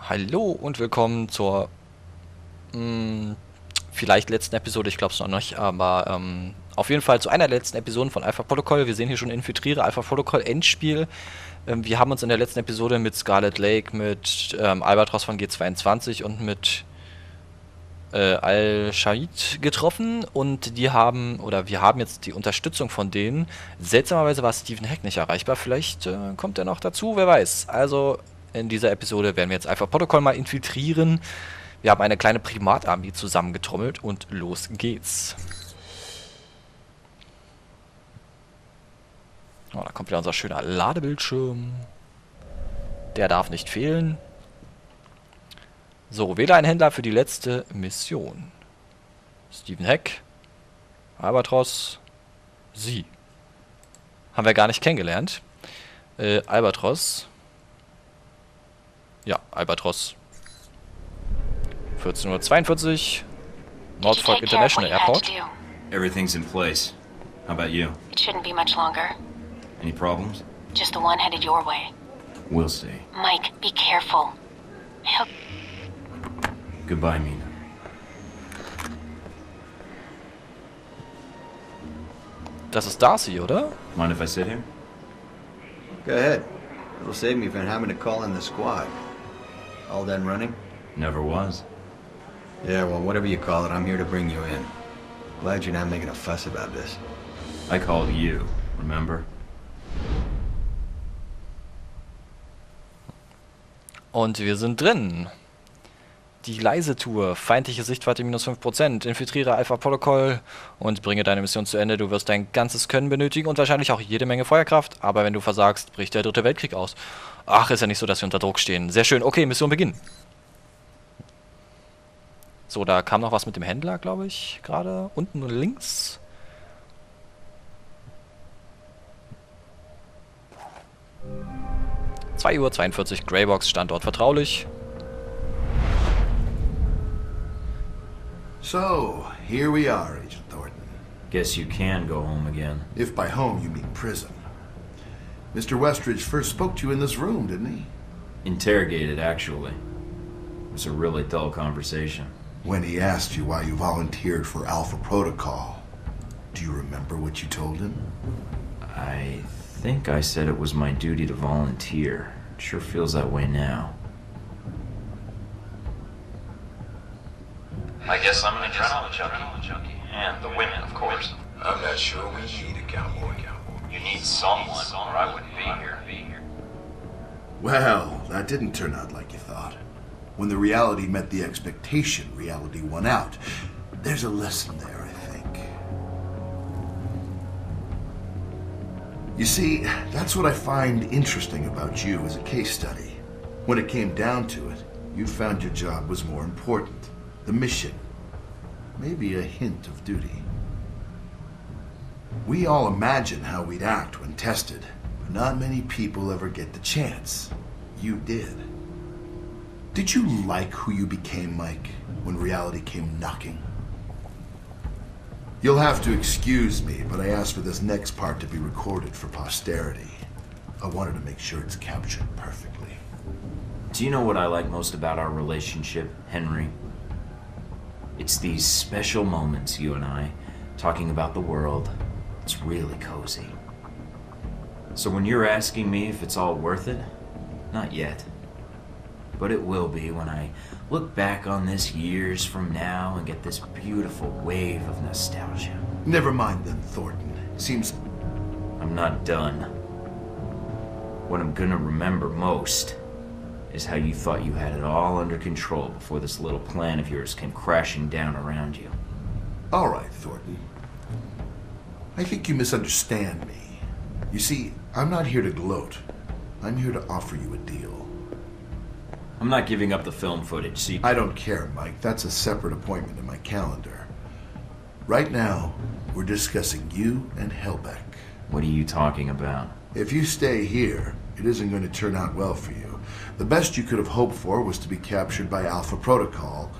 Hallo und willkommen zur vielleicht letzten Episode, ich glaube es noch nicht, aber auf jeden Fall zu einer der letzten Episoden von Alpha Protocol. Wir sehen hier schon Infiltriere, Alpha Protocol Endspiel. Wir haben uns in der letzten Episode mit Scarlet Lake, mit Albatros von G22 und mit Al-Shaid getroffen und die haben, oder wir haben jetzt die Unterstützung von denen. Seltsamerweise war Stephen Hack nicht erreichbar, vielleicht kommt er noch dazu, wer weiß. Also in dieser Episode werden wir jetzt Alpha Protocol mal infiltrieren. Wir haben eine kleine Primatarmee zusammengetrommelt und los geht's. Oh, da kommt wieder unser schöner Ladebildschirm. Der darf nicht fehlen. So, wähle einen Händler für die letzte Mission. Stephen Hack, Albatros, Sie. Haben wir gar nicht kennengelernt. Albatros. Ja, Albatros. 14:42 Uhr, Norfolk International Airport. Everything's in place. How about you? It shouldn't be much longer. Any problems? Just the one headed your way. We'll see. Mike, be careful. Help. Goodbye, Mina. Das ist Darcy, oder? Mind if I sit here? Go ahead. It'll save me from having to call in the squad. All done running? Never was. Yeah, well, whatever you call it, I'm here to bring you in. Glad you're not making a fuss about this. I called you, remember? Und wir sind drin. Die leise Tour, feindliche Sichtweite -5%, infiltriere Alpha Protokoll und bringe deine Mission zu Ende. Du wirst dein ganzes Können benötigen und wahrscheinlich auch jede Menge Feuerkraft, aber wenn du versagst, bricht der dritte Weltkrieg aus. Ach, ist ja nicht so, dass wir unter Druck stehen. Sehr schön, okay, Mission beginnen. So, da kam noch was mit dem Händler, glaube ich, gerade unten links. (2:42 Uhr, Greybox, Standort vertraulich. So, here we are, Agent Thornton. Guess you can go home again. If by home you mean prison. Mr. Westridge first spoke to you in this room, didn't he? Interrogated, actually. It was a really dull conversation. When he asked you why you volunteered for Alpha Protocol, do you remember what you told him? I think I said it was my duty to volunteer. It sure feels that way now. I guess I'm an adrenaline junkie. And the women, of course. I'm not sure we need a cowboy. You need someone, or I wouldn't be here. Well, that didn't turn out like you thought. When the reality met the expectation, reality won out. There's a lesson there, I think. You see, that's what I find interesting about you as a case study. When it came down to it, you found your job was more important. The mission. Maybe a hint of duty. We all imagine how we'd act when tested, but not many people ever get the chance. You did. Did you like who you became, Mike, when reality came knocking? You'll have to excuse me, but I asked for this next part to be recorded for posterity. I wanted to make sure it's captured perfectly. Do you know what I like most about our relationship, Henry? It's these special moments, you and I, talking about the world. It's really cozy. So when you're asking me if it's all worth it, not yet. But it will be when I look back on this years from now and get this beautiful wave of nostalgia. Never mind then, Thornton. Seems... I'm not done. What I'm gonna remember most is how you thought you had it all under control before this little plan of yours came crashing down around you. All right, Thornton. I think you misunderstand me. You see, I'm not here to gloat. I'm here to offer you a deal. I'm not giving up the film footage, see? I don't care, Mike. That's a separate appointment in my calendar. Right now, we're discussing you and Helbeck. What are you talking about? If you stay here, it isn't going to turn out well for you. The best you could have hoped for was to be captured by Alpha Protocol.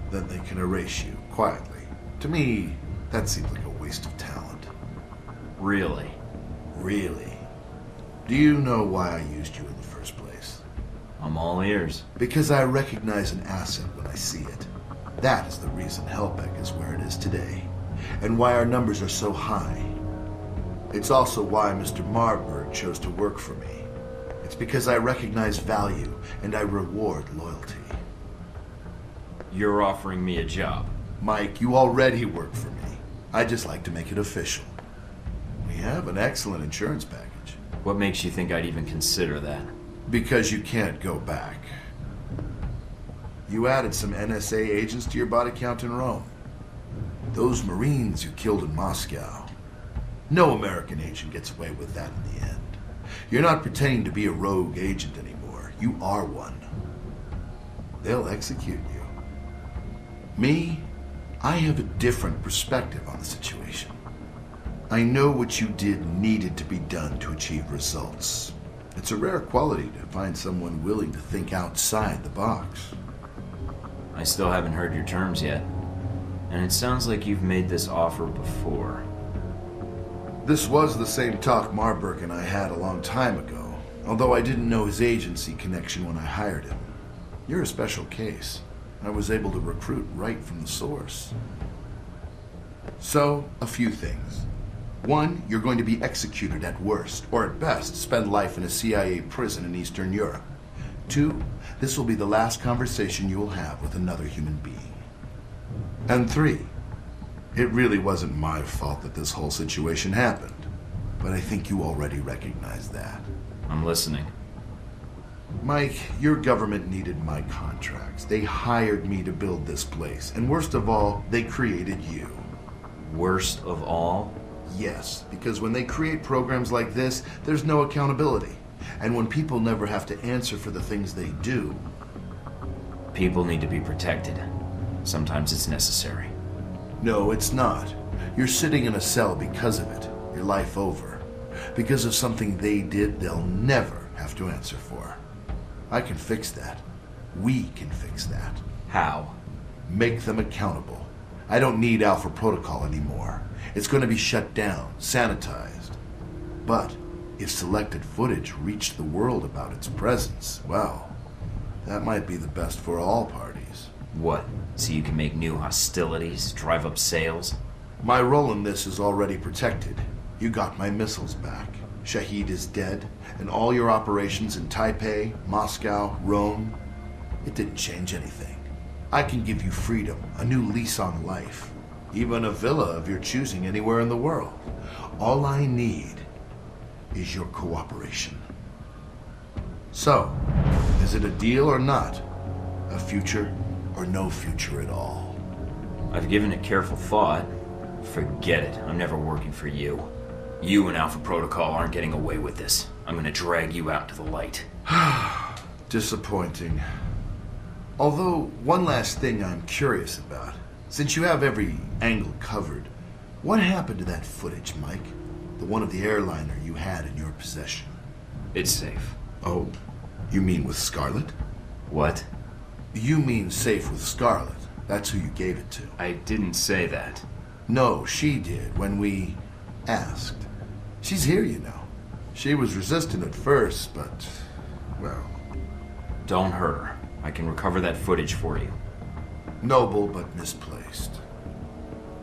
Then they can erase you, quietly. To me, that seems like a waste of talent. Really? Really? Do you know why I used you in the first place? I'm all ears. Because I recognize an asset when I see it. That is the reason Helbeck is where it is today, and why our numbers are so high. It's also why Mr. Marburg chose to work for me. It's because I recognize value, and I reward loyalty. You're offering me a job. Mike, you already work for me. I just like to make it official. We have an excellent insurance package. What makes you think I'd even consider that? Because you can't go back. You added some NSA agents to your body count in Rome. Those Marines you killed in Moscow. No American agent gets away with that in the end. You're not pretending to be a rogue agent anymore. You are one. They'll execute you. Me, I have a different perspective on the situation. I know what you did needed to be done to achieve results. It's a rare quality to find someone willing to think outside the box. I still haven't heard your terms yet. And it sounds like you've made this offer before. This was the same talk Marburg and I had a long time ago, although I didn't know his agency connection when I hired him. You're a special case. I was able to recruit right from the source. So, a few things. One, you're going to be executed at worst, or at best, spend life in a CIA prison in Eastern Europe. Two, this will be the last conversation you will have with another human being. And three, it really wasn't my fault that this whole situation happened, but I think you already recognize that. I'm listening. Mike, your government needed my contracts. They hired me to build this place, and worst of all, they created you. Worst of all? Yes, because when they create programs like this, there's no accountability. And when people never have to answer for the things they do... People need to be protected. Sometimes it's necessary. No, it's not. You're sitting in a cell because of it. Your life over. Because of something they did they'll never have to answer for. I can fix that. We can fix that. How? Make them accountable. I don't need Alpha Protocol anymore. It's going to be shut down, sanitized. But if selected footage reached the world about its presence, well, that might be the best for all parties. What? So you can make new hostilities, drive up sales? My role in this is already protected. You got my missiles back. Shahid is dead, and all your operations in Taipei, Moscow, Rome, it didn't change anything. I can give you freedom, a new lease on life, even a villa of your choosing anywhere in the world. All I need is your cooperation. So, is it a deal or not? A future or no future at all? I've given it careful thought. Forget it. I'm never working for you. You and Alpha Protocol aren't getting away with this. I'm gonna drag you out to the light. Disappointing. Although, one last thing I'm curious about. Since you have every angle covered, what happened to that footage, Mike? The one of the airliner you had in your possession. It's safe. Oh, you mean with Scarlet? What? You mean safe with Scarlet. That's who you gave it to. I didn't say that. No, she did when we asked. She's here, you know. She was resistant at first, but, well... Don't hurt her. I can recover that footage for you. Noble, but misplaced.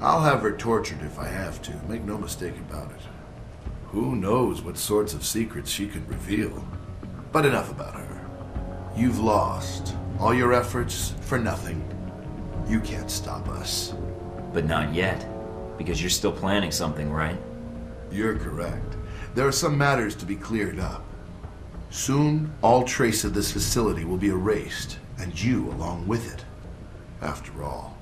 I'll have her tortured if I have to, make no mistake about it. Who knows what sorts of secrets she could reveal. But enough about her. You've lost. All your efforts for nothing. You can't stop us. But not yet. Because you're still planning something, right? You're correct. There are some matters to be cleared up. Soon, all trace of this facility will be erased, and you along with it. After all,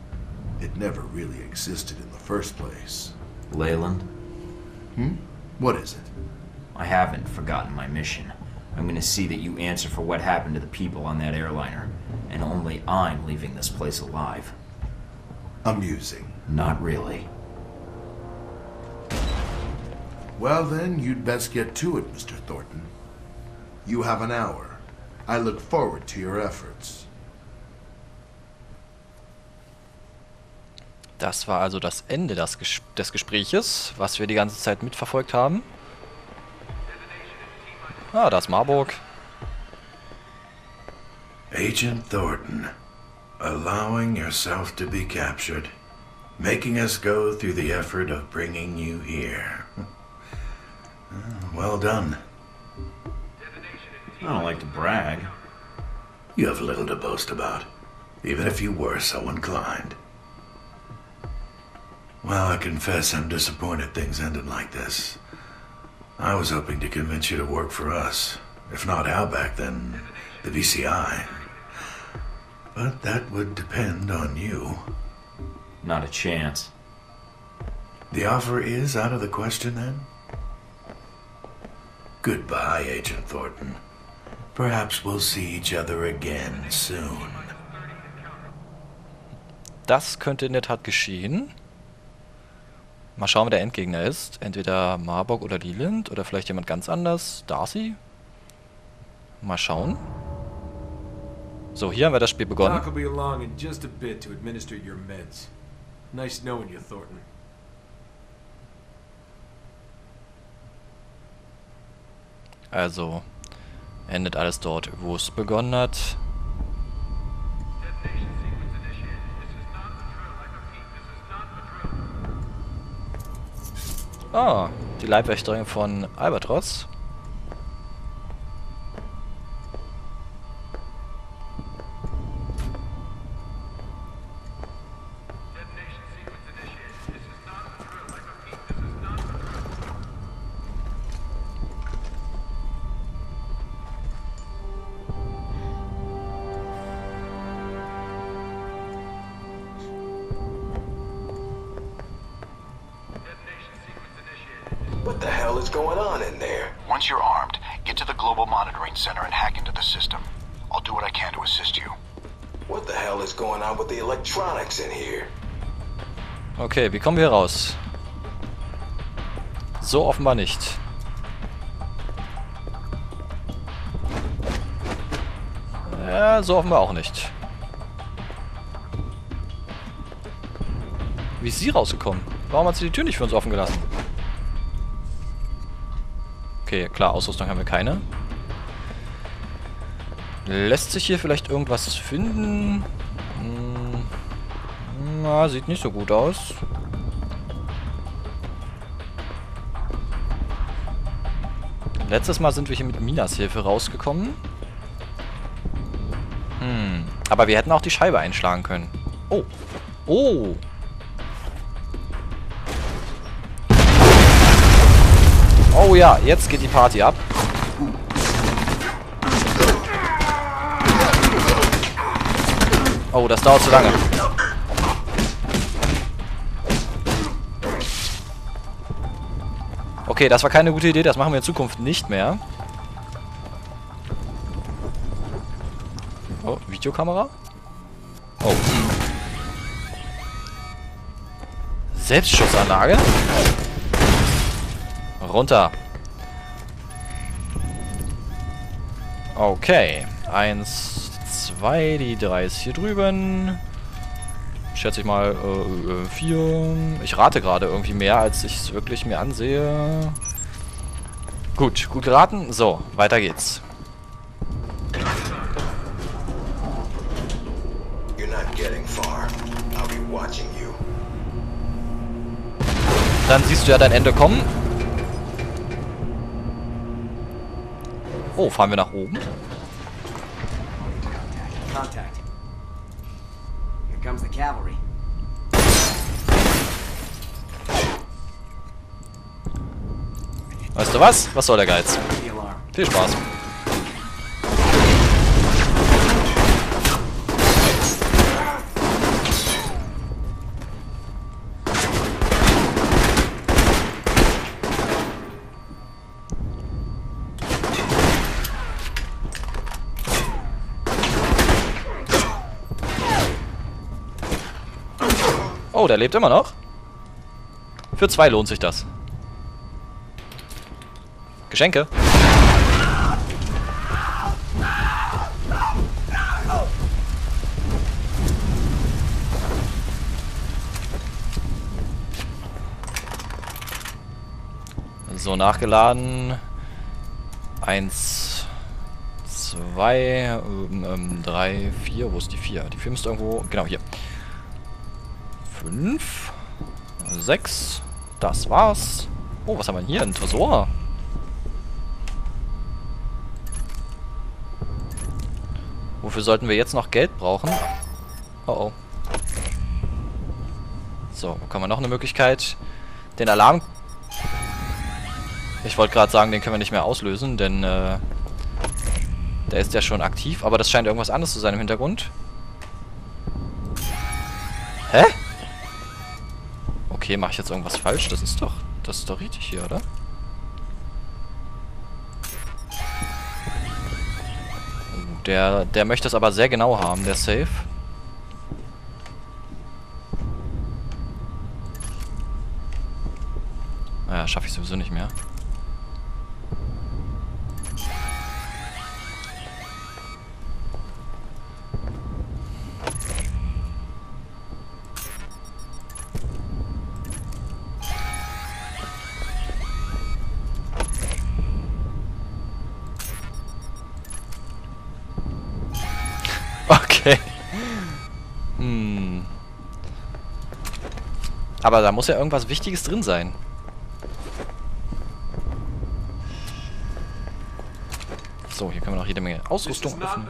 it never really existed in the first place. Leyland? What is it? I haven't forgotten my mission. I'm gonna see that you answer for what happened to the people on that airliner. And only I'm leaving this place alive. Amusing. Not really. Well then, you'd best get to it, Mr. Thornton. You have an hour. I look forward to your efforts. Das war also das Ende des Gespräches, was wir die ganze Zeit mitverfolgt haben. Ah, da ist Marburg. Agent Thornton, allowing yourself to be captured, making us go through the effort of bringing you here. Well done. I don't like to brag. You have little to boast about, even if you were so inclined. Well, I confess I'm disappointed things ended like this. I was hoping to convince you to work for us. If not Outback, then the VCI. But that would depend on you. Not a chance. The offer is out of the question, then? Goodbye, Agent Thornton. Perhaps we'll see each other again soon. Das könnte in der Tat geschehen. Mal schauen, wer der Endgegner ist. Entweder Marburg oder Leland oder vielleicht jemand ganz anders. Darcy? Mal schauen. So, hier haben wir das Spiel begonnen. Doc will be along in just a bit to administer your meds. Nice knowing you, Thornton. Also, endet alles dort, wo es begonnen hat. Ah, die Leibwächterin von Albatros. What the hell is going on in there? Once you're armed, get to the Global Monitoring Center and hack into the system. I'll do what I can to assist you. What the hell is going on with the electronics in here? Okay, wie kommen wir raus? So offenbar nicht. Ja, so offenbar auch nicht. Wie ist sie rausgekommen? Warum hat sie die Tür nicht für uns offen gelassen? Okay, klar, Ausrüstung haben wir keine. Lässt sich hier vielleicht irgendwas finden? Na, sieht nicht so gut aus. Letztes Mal sind wir hier mit Minas Hilfe rausgekommen. Aber wir hätten auch die Scheibe einschlagen können. Oh. Oh. Oh ja, jetzt geht die Party ab. Oh, das dauert zu lange. Okay, das war keine gute Idee. Das machen wir in Zukunft nicht mehr. Oh, Videokamera? Oh. Selbstschussanlage? Runter. Okay. 1, 2, die 3 ist hier drüben. Schätze ich mal 4. Ich rate gerade irgendwie mehr, als ich es wirklich mir ansehe. Gut, gut geraten. So, weiter geht's. You're not getting far. I'll be watching you. Dann siehst du ja dein Ende kommen. Oh, fahren wir nach oben? Contact. Here comes the cavalry. Weißt du was? Was soll der Geiz? The alarm. Viel Spaß. Oh, der lebt immer noch. Für 2 lohnt sich das. Geschenke. So, nachgeladen. 1, 2, 3, 4. Wo ist die 4? Die 4 müsste irgendwo... Genau, hier. 5, 6. Das war's. Oh, was haben wir denn hier? Ein Tresor. Wofür sollten wir jetzt noch Geld brauchen? Oh oh. So, wo kann man noch eine Möglichkeit? Den Alarm... Ich wollte gerade sagen, den können wir nicht mehr auslösen, denn der ist ja schon aktiv. Aber das scheint irgendwas anderes zu sein im Hintergrund. Hä? Okay, mache ich jetzt irgendwas falsch? Das ist doch richtig hier, oder? Der möchte es aber sehr genau haben, der Safe. Naja, schaffe ich sowieso nicht mehr. Okay. Aber da muss ja irgendwas Wichtiges drin sein. So, hier können wir noch jede Menge Ausrüstung öffnen.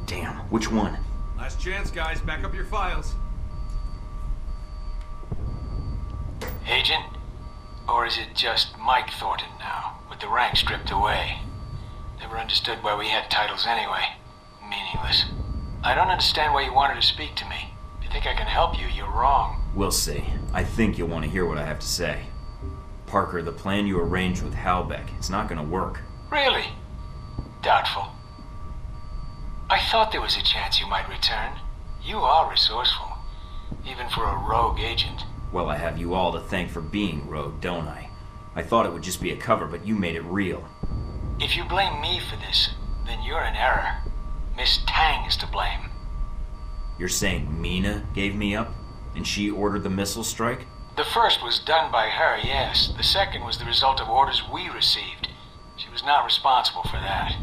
Damn, which one? Last chance, guys. Back up your files. Agent? Or is it just Mike Thornton now, with the rank stripped away? Never understood why we had titles anyway. Meaningless. I don't understand why you wanted to speak to me. If you think I can help you, you're wrong. We'll see. I think you'll want to hear what I have to say. Parker, the plan you arranged with Halbeck, it's not gonna work. Really? Doubtful. I thought there was a chance you might return. You are resourceful. Even for a rogue agent. Well, I have you all to thank for being rogue, don't I? I thought it would just be a cover, but you made it real. If you blame me for this, then you're in error. Miss Tang is to blame. You're saying Mina gave me up? And she ordered the missile strike? The first was done by her, yes. The second was the result of orders we received. She was not responsible for that.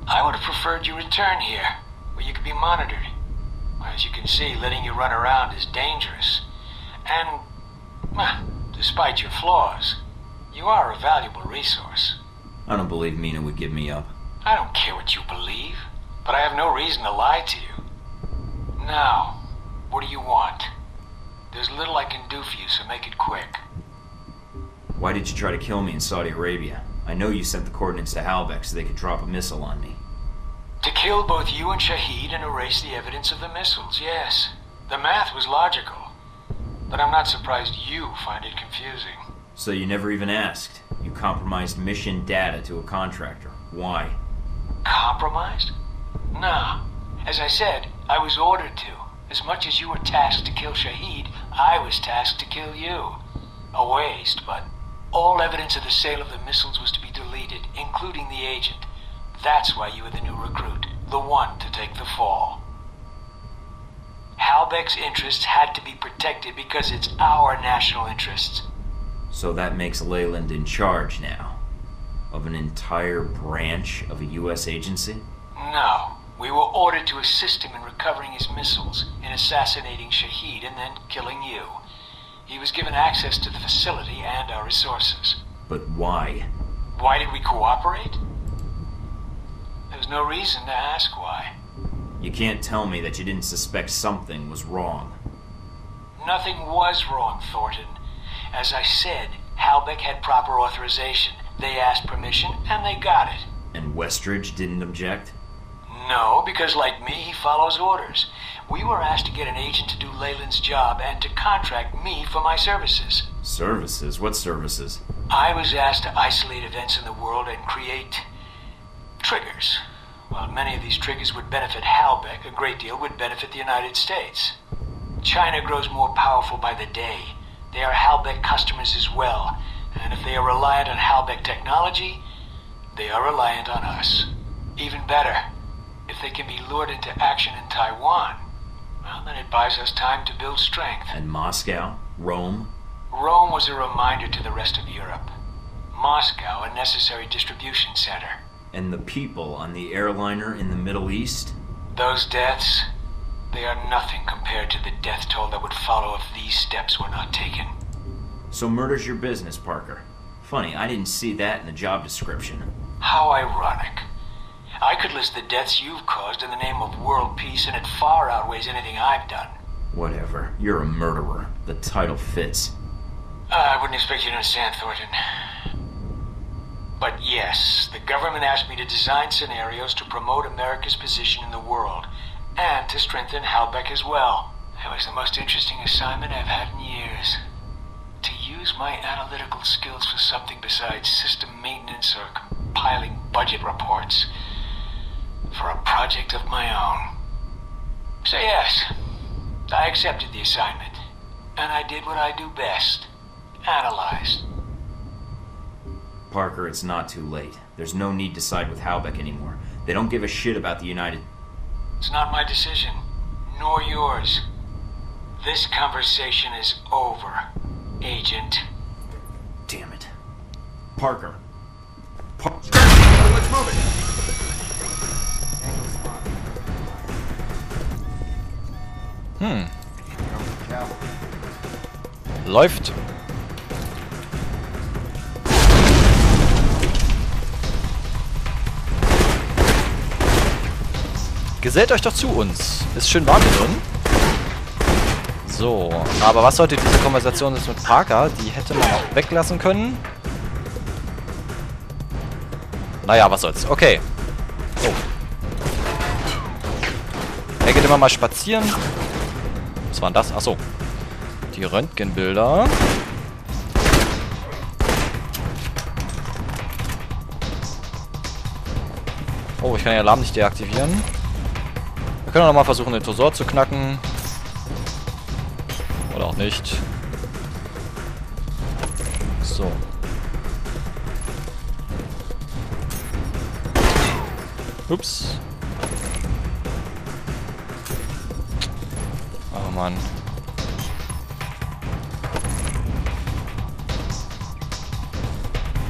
I would have preferred you return here, where you could be monitored. As you can see, letting you run around is dangerous. And, despite your flaws, you are a valuable resource. I don't believe Mina would give me up. I don't care what you believe, but I have no reason to lie to you. Now, what do you want? There's little I can do for you, so make it quick. Why did you try to kill me in Saudi Arabia? I know you sent the coordinates to Halbeck so they could drop a missile on me. To kill both you and Shahid and erase the evidence of the missiles, yes. The math was logical. But I'm not surprised you find it confusing. So you never even asked. You compromised mission data to a contractor. Why? Compromised? No. As I said, I was ordered to. As much as you were tasked to kill Shahid, I was tasked to kill you. A waste, but all evidence of the sale of the missiles was to be deleted, including the agent. That's why you were the new recruit, the one to take the fall. Halbeck's interests had to be protected because it's our national interests. So that makes Leyland in charge now? Of an entire branch of a U.S. agency? No. We were ordered to assist him in recovering his missiles, in assassinating Shahid, and then killing you. He was given access to the facility and our resources. But why? Why did we cooperate? There's no reason to ask why. You can't tell me that you didn't suspect something was wrong. Nothing was wrong, Thornton. As I said, Halbeck had proper authorization. They asked permission, and they got it. And Westridge didn't object? No, because like me, he follows orders. We were asked to get an agent to do Leyland's job and to contract me for my services. Services? What services? I was asked to isolate events in the world and create triggers. While many of these triggers would benefit Halbeck, a great deal would benefit the United States. China grows more powerful by the day. They are Halbeck customers as well. And if they are reliant on Halbeck technology, they are reliant on us. Even better, if they can be lured into action in Taiwan, well, then it buys us time to build strength. And Moscow? Rome? Rome was a reminder to the rest of Europe. Moscow, a necessary distribution center. And the people on the airliner in the Middle East? Those deaths, they are nothing compared to the death toll that would follow if these steps were not taken. So murder's your business, Parker. Funny, I didn't see that in the job description. How ironic. I could list the deaths you've caused in the name of world peace, and it far outweighs anything I've done. Whatever. You're a murderer. The title fits. I wouldn't expect you to understand, Thornton. But yes, the government asked me to design scenarios to promote America's position in the world, and to strengthen Halbeck as well. It was the most interesting assignment I've had in years. To use my analytical skills for something besides system maintenance or compiling budget reports. For a project of my own. So yes, I accepted the assignment. And I did what I do best. Analyze. Parker, it's not too late. There's no need to side with Halbeck anymore. They don't give a shit about the United... It's not my decision, nor yours. This conversation is over, Agent. Damn it. Parker. Let's move it. Läuft. Gesellt euch doch zu uns. Ist schön warm hier drin. So, aber was sollte diese Konversation jetzt mit Parker? Die hätte man auch weglassen können. Naja, was soll's. Okay. Oh. Er geht immer mal spazieren. Was war denn das? Achso. Die Röntgenbilder. Oh, ich kann den Alarm nicht deaktivieren. Wir können auch nochmal versuchen, den Tresor zu knacken. Oder auch nicht. So. Ups. Oh Mann.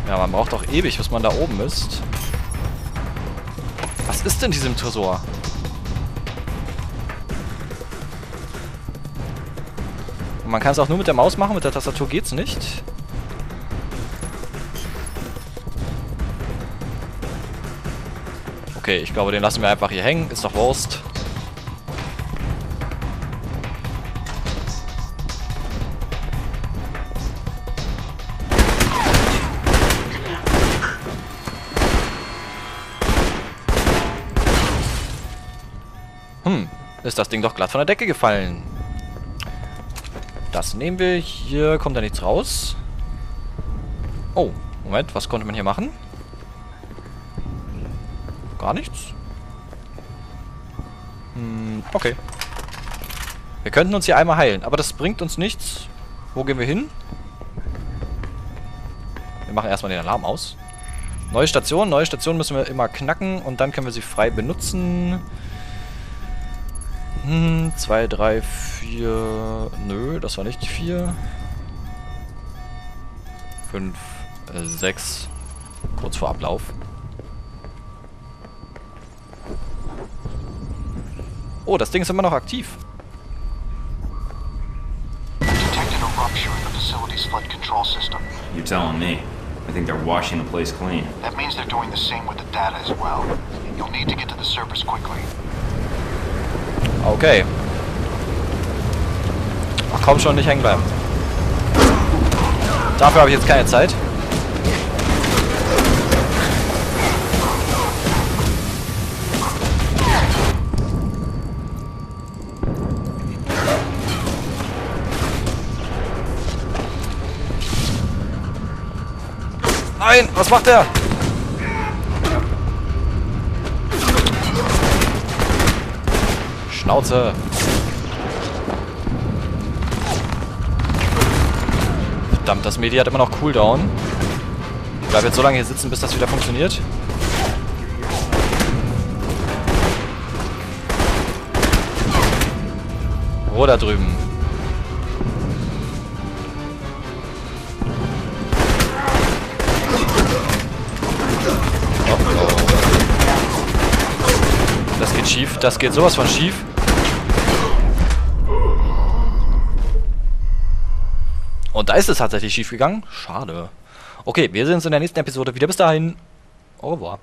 Ja, man braucht doch ewig, bis man da oben ist. Was ist denn in diesem Tresor? Und man kann es auch nur mit der Maus machen, mit der Tastatur geht's nicht. Okay, ich glaube, den lassen wir einfach hier hängen. Ist doch Wurst. Ist das Ding doch glatt von der Decke gefallen. Das nehmen wir. Hier kommt da nichts raus. Oh, Moment, was konnte man hier machen? Gar nichts? Okay. Wir könnten uns hier einmal heilen, aber das bringt uns nichts. Wo gehen wir hin? Wir machen erstmal den Alarm aus. Neue Station müssen wir immer knacken und dann können wir sie frei benutzen. 2, 3, 4... Nö, das war nicht die 4. 5, 6. Kurz vor Ablauf. Oh, das Ding ist immer noch aktiv. Detected a rupture in the facility's flood control system. You're telling me. I think they're washing the place clean. That means they're doing the same with the data as well. You'll need to get to the surface quickly. Okay. Ach komm schon, nicht hängen bleiben. Dafür habe ich jetzt keine Zeit. Nein, was macht er? Schnauze. Verdammt, das Medi hat immer noch Cooldown. Ich bleibe jetzt so lange hier sitzen, bis das wieder funktioniert. Wo da drüben? Oh, oh. geht schief. Das geht sowas von schief. Und da ist es tatsächlich schief gegangen. Schade. Okay, wir sehen uns in der nächsten Episode wieder. Bis dahin. Au revoir.